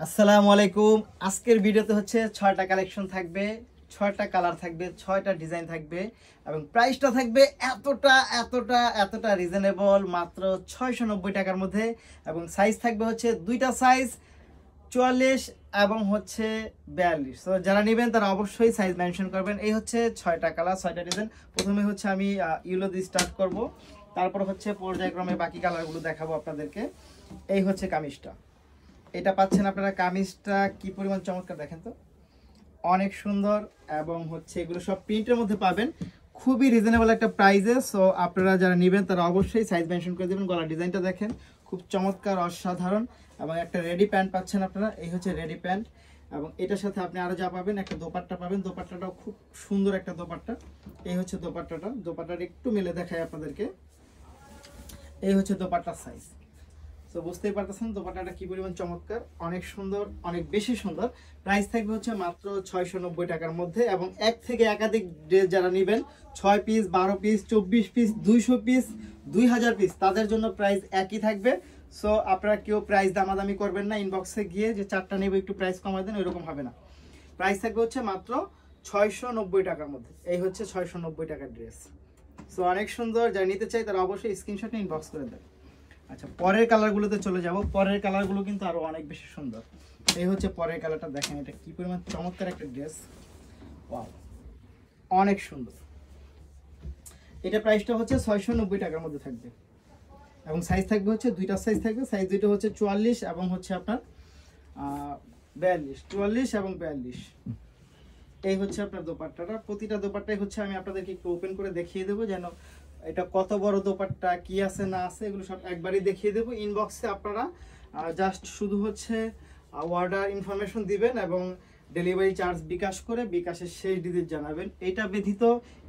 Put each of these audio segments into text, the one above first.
আসসালামু আলাইকুম। আজকের ভিডিওতে হচ্ছে 6টা কালেকশন থাকবে, 6টা কালার থাকবে, 6টা ডিজাইন থাকবে এবং প্রাইসটা থাকবে এতটা রিজনেবল, মাত্র 690 টাকার মধ্যে। এবং সাইজ থাকবে হচ্ছে দুইটা সাইজ, 44 এবং হচ্ছে 42। তো যারা নেবেন তারা অবশ্যই সাইজ মেনশন করবেন। এই হচ্ছে 6টা কালার, 6টা ডিজাইন। প্রথমে হচ্ছে আমি ইয়েলো দিয়ে স্টার্ট করব, তারপর হচ্ছে পর্যায়ক্রমে বাকি কালারগুলো দেখাবো আপনাদেরকে। এই হচ্ছে কামিজটা, এটা পাচ্ছেন আপনারা। কামিজটা কি পরিমাণ চমৎকার দেখেন তো, অনেক সুন্দর। এবং হচ্ছে এগুলো সব প্রিন্টের মধ্যে পাবেন, খুবই রিজনেবল একটা প্রাইসে। সো আপনারা যারা নেবেন তারা অবশ্যই সাইজ মেনশন করে দেবেন। গলার ডিজাইনটা দেখেন, খুব চমৎকার, অসাধারণ। এবং একটা রেডি প্যান্ট পাচ্ছেন আপনারা, এই হচ্ছে রেডি প্যান্ট। এবং এটার সাথে আপনি আরও যা পাবেন, একটা দোপাট্টা পাবেন। দোপাট্টাটাও খুব সুন্দর একটা দোপাট্টা। এই হচ্ছে দোপাট্টাটা, দোপাট্টাটা একটু মেলে দেখায় আপনাদেরকে। এই হচ্ছে দোপাট্টার সাইজ। তো বুঝতেই পারতেছেন দোপাট্টাটা কি পরিমাণ চমৎকার, অনেক সুন্দর, অনেক বেশি সুন্দর। প্রাইস থাকবে হচ্ছে মাত্র 690 টাকার মধ্যে। এবং এক থেকে একাধিক ড্রেস যারা নেবেন, 6 piece, 12 piece, 24 piece, 200 piece, 2000 piece, তাদের জন্য প্রাইস একই থাকবে। সো আপনারা কেউ প্রাইস দামাদামি করবেন না, ইনবক্সে গিয়ে যে 4টা নেবে একটু প্রাইস কমাই দেন, ওইরকম হবে না। প্রাইস থাকবে হচ্ছে মাত্র 690 টাকার মধ্যে। এই হচ্ছে 690 টাকার ড্রেস। সো অনেক সুন্দর, যারা নিতে চাই তারা অবশ্যই স্ক্রিনশট নিয়ে ইনবক্স করে দেন। আচ্ছা, পরের কালারগুলোতে চলে যাব। পরের কালারগুলো কিন্তু আরো অনেক বেশি সুন্দর। এই হচ্ছে পরের কালারটা, দেখেন এটা কি পরিমাণ চমৎকার একটা ড্রেস। ওয়াও, অনেক সুন্দর। এটা প্রাইসটা হচ্ছে 690 টাকার মধ্যে থাকবে। এবং সাইজ থাকবে হচ্ছে দুইটা সাইজ থাকবে। সাইজ দুইটা হচ্ছে 44 এবং হচ্ছে আপনার 42, 44 এবং 42। এই হচ্ছে আপনার দোপাট্টাটা। প্রতিটা দোপাট্টাই হচ্ছে আমি আপনাদেরকে একটু ওপেন করে দেখিয়ে দেবো, যেন এটা কত বড় দোপাট্টা, কি আছে না আছে এগুলো সব একবারই দেখিয়ে দেবো। ইনবক্সে আপনারা জাস্ট শুধু হচ্ছে অর্ডার ইনফরমেশন দিবেন এবং ডেলিভারি চার্জ বিকাশ করে বিকাশের শেষ ডিজিট জানাবেন। এটা ব্যতীত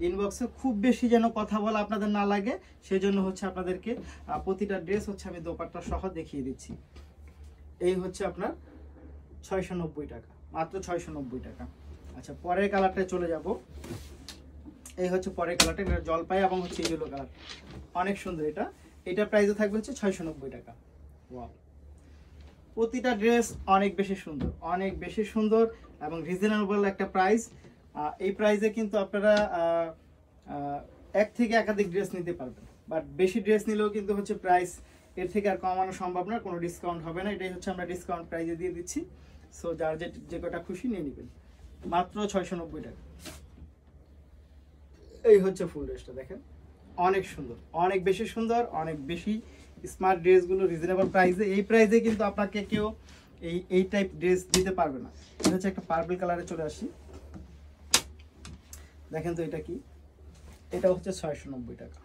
ইনবক্সে খুব বেশি যেন কথা বলা আপনাদের না লাগে, সেই জন্য হচ্ছে আপনাদেরকে প্রতিটা ড্রেস হচ্ছে আমি দোপাট্টা সহ দেখিয়ে দিচ্ছি। এই হচ্ছে আপনার 690 টাকা, মাত্র 690 টাকা। আচ্ছা, পরের কালারটায় চলে যাব। এই হচ্ছে পরের কালারটা, এটা জলপাই এবং হচ্ছে ইয়েলো কালার, অনেক সুন্দর। এটা প্রাইসও থাকবে হচ্ছে 690 টাকা। ওয়াও, প্রতিটা ড্রেস অনেক বেশি সুন্দর, অনেক বেশি সুন্দর এবং রিজনেবল একটা প্রাইস। এই প্রাইসে কিন্তু আপনারা এক থেকে একাধিক ড্রেস নিতে পারবেন, বাট বেশি ড্রেস নিলেও কিন্তু হচ্ছে প্রাইস এর থেকে আর কমানো সম্ভব না, কোনো ডিসকাউন্ট হবে না। এটাই হচ্ছে আমরা ডিসকাউন্ট প্রাইসে দিয়ে দিচ্ছি। সো যার যে কটা খুশি নিয়ে নেবেন, মাত্র 690 টাকা। এই হচ্ছে ফুল ড্রেসটা, দেখেন অনেক সুন্দর, অনেক বেশি সুন্দর, অনেক বেশি স্মার্ট ড্রেসগুলো রিজনেবল প্রাইসে। এই প্রাইসে কিন্তু আপনাকে কেউ এই টাইপ ড্রেস দিতে পারবে না। এটা হচ্ছে একটা পার্পল কালারে চলে আসি, দেখেন তো এটা কি, এটা হচ্ছে 690 টাকা।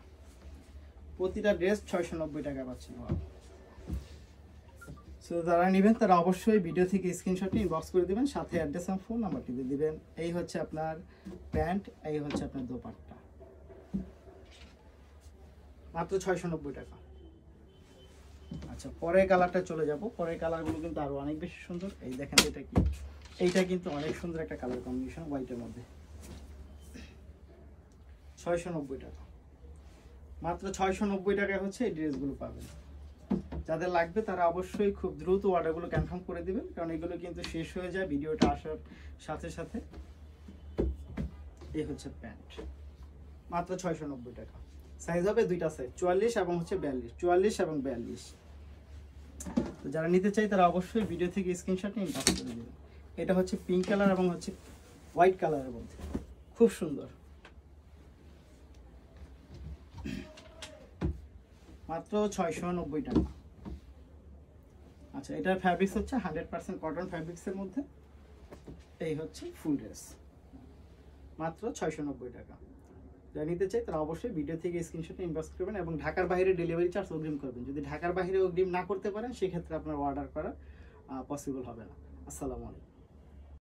প্রতিটা ড্রেস 690 টাকা পাচ্ছেন। সো যারা নেবেন তারা অবশ্যই ভিডিও থেকে স্ক্রিনশট নিয়ে ইনবক্স করে দিবেন, সাথে অ্যাড্রেস এবং ফোন নাম্বারটি দিয়ে দিবেন। এই হচ্ছে আপনার প্যান্ট, এই হচ্ছে আপনার দোপাট্টা, মাত্র 690 টাকা। আচ্ছা, পরের কালারটা চলে যাব। পরের কালারগুলো কিন্তু আরো অনেক বেশি সুন্দর। এই দেখেন এটা কি, এইটা কিন্তু অনেক সুন্দর একটা কালার কম্বিনেশন, হোয়াইটের মধ্যে। 690 টাকা, মাত্র 690 টাকায় হচ্ছে এই ড্রেসগুলো পাবেন। যাদের লাগবে তারা অবশ্যই খুব দ্রুত অর্ডারগুলো কনফার্ম করে দিবেন, কারণ এগুলো কিন্তু শেষ হয়ে যায় ভিডিওটা আসার সাথে সাথে। এই হচ্ছে প্যান্ট, মাত্র 690 টাকা। সাইজ হবে দুইটা সাইজ, 44 এবং হচ্ছে 42, 44 এবং 42। তো যারা নিতে চাই তারা অবশ্যই ভিডিও থেকে স্ক্রিনশট নিয়ে ইনবক্স করে দেবেন। এটা হচ্ছে পিঙ্ক কালার এবং হচ্ছে হোয়াইট কালারের মধ্যে, খুব সুন্দর, মাত্র 690 টাকা। আচ্ছা, এটার ফ্যাব্রিক্স হচ্ছে 100% কটন ফ্যাব্রিক্সের মধ্যে। এই হচ্ছে ফুল ড্রেস, মাত্র 690 টাকা। যারা নিতে চাই তারা অবশ্যই ভিডিও থেকে স্ক্রিনশট ইনবক্স করবেন এবং ঢাকার বাইরে ডেলিভারি চার্জ অগ্রিম করবেন। যদি ঢাকার বাইরে অগ্রিম না করতে পারেন সেক্ষেত্রে আপনার অর্ডার করা পসিবল হবে না। আসসালামু আলাইকুম।